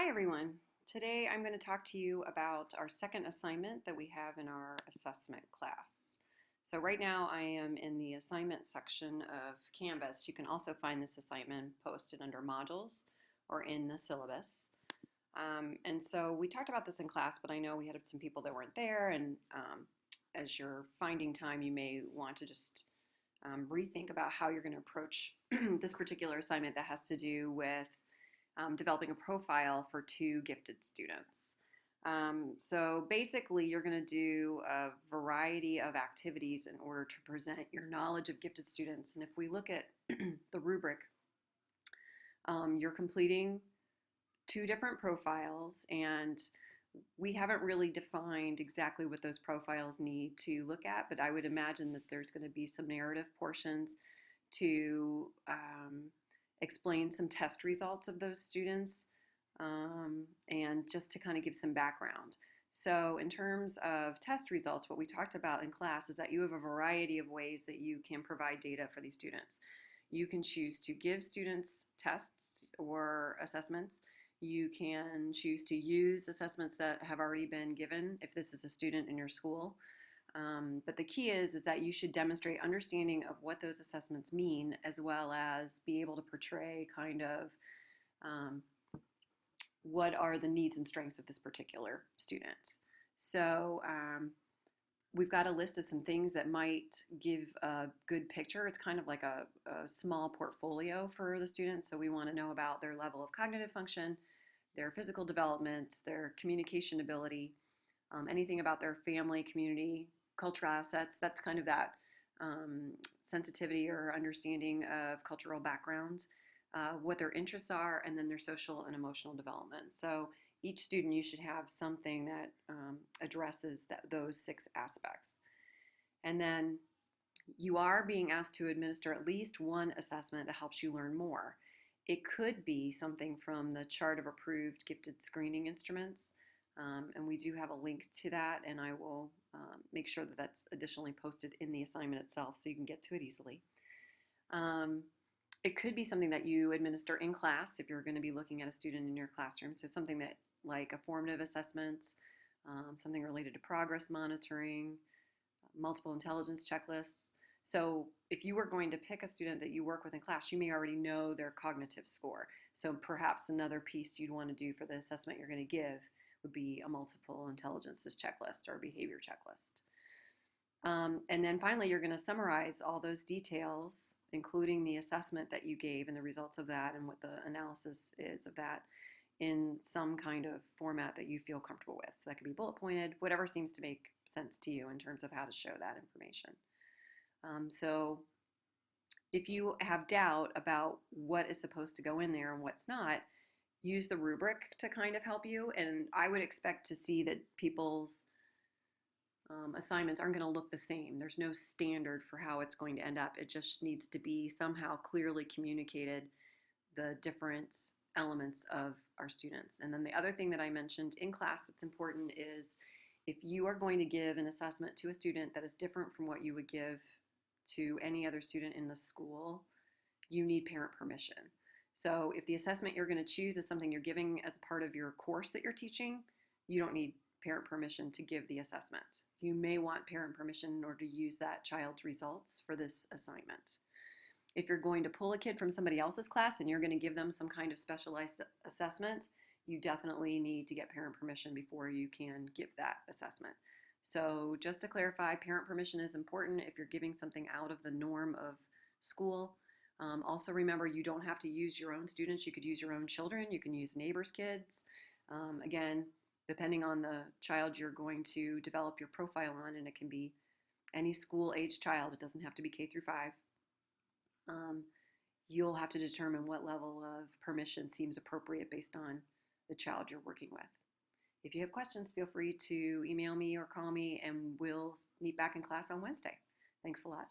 Hi everyone. Today I'm going to talk to you about our second assignment that we have in our assessment class. So right now I am in the assignment section of Canvas. You can also find this assignment posted under modules or in the syllabus. And so we talked about this in class, but I know we had some people that weren't there, and as you're finding time, you may want to just rethink about how you're going to approach this particular assignment that has to do with developing a profile for two gifted students. So basically, you're going to do a variety of activities in order to present your knowledge of gifted students. And if we look at the rubric, you're completing two different profiles, and we haven't really defined exactly what those profiles need to look at, but I would imagine that there's going to be some narrative portions to explain some test results of those students, and just to kind of give some background. So in terms of test results, what we talked about in class is that you have a variety of ways that you can provide data for these students. You can choose to give students tests or assessments. You can choose to use assessments that have already been given if this is a student in your school. But the key is that you should demonstrate understanding of what those assessments mean, as well as be able to portray kind of what are the needs and strengths of this particular student. So we've got a list of some things that might give a good picture. It's kind of like a small portfolio for the students. So we want to know about their level of cognitive function, their physical development, their communication ability, anything about their family, community, cultural assets. That's kind of that sensitivity or understanding of cultural backgrounds, what their interests are, and then their social and emotional development. So each student, you should have something that addresses those 6 aspects. And then you are being asked to administer at least one assessment that helps you learn more. It could be something from the chart of approved gifted screening instruments, and we do have a link to that, and I will make sure that that's additionally posted in the assignment itself so you can get to it easily. It could be something that you administer in class if you're going to be looking at a student in your classroom, so something that like a formative assessments, something related to progress monitoring, multiple intelligence checklists. So if you were going to pick a student that you work with in class, you may already know their cognitive score. So perhaps another piece you'd want to do for the assessment you're going to give would be a multiple intelligences checklist or behavior checklist. And then finally, you're going to summarize all those details, including the assessment that you gave and the results of that and what the analysis is of that, in some kind of format that you feel comfortable with. So that could be bullet pointed, whatever seems to make sense to you in terms of how to show that information. So if you have doubt about what is supposed to go in there and what's not, use the rubric to kind of help you. And I would expect to see that people's assignments aren't going to look the same. There's no standard for how it's going to end up. It just needs to be somehow clearly communicated, the different elements of our students. And then the other thing that I mentioned in class that's important is if you are going to give an assessment to a student that is different from what you would give to any other student in the school, you need parent permission. So if the assessment you're going to choose is something you're giving as a part of your course that you're teaching, you don't need parent permission to give the assessment. You may want parent permission in order to use that child's results for this assignment. If you're going to pull a kid from somebody else's class and you're going to give them some kind of specialized assessment, you definitely need to get parent permission before you can give that assessment. So just to clarify, parent permission is important if you're giving something out of the norm of school. Also remember, you don't have to use your own students. You could use your own children. You can use neighbors' kids. Again, depending on the child you're going to develop your profile on, and it can be any school-age child. It doesn't have to be K through 5. You'll have to determine what level of permission seems appropriate based on the child you're working with. If you have questions, feel free to email me or call me, and we'll meet back in class on Wednesday. Thanks a lot.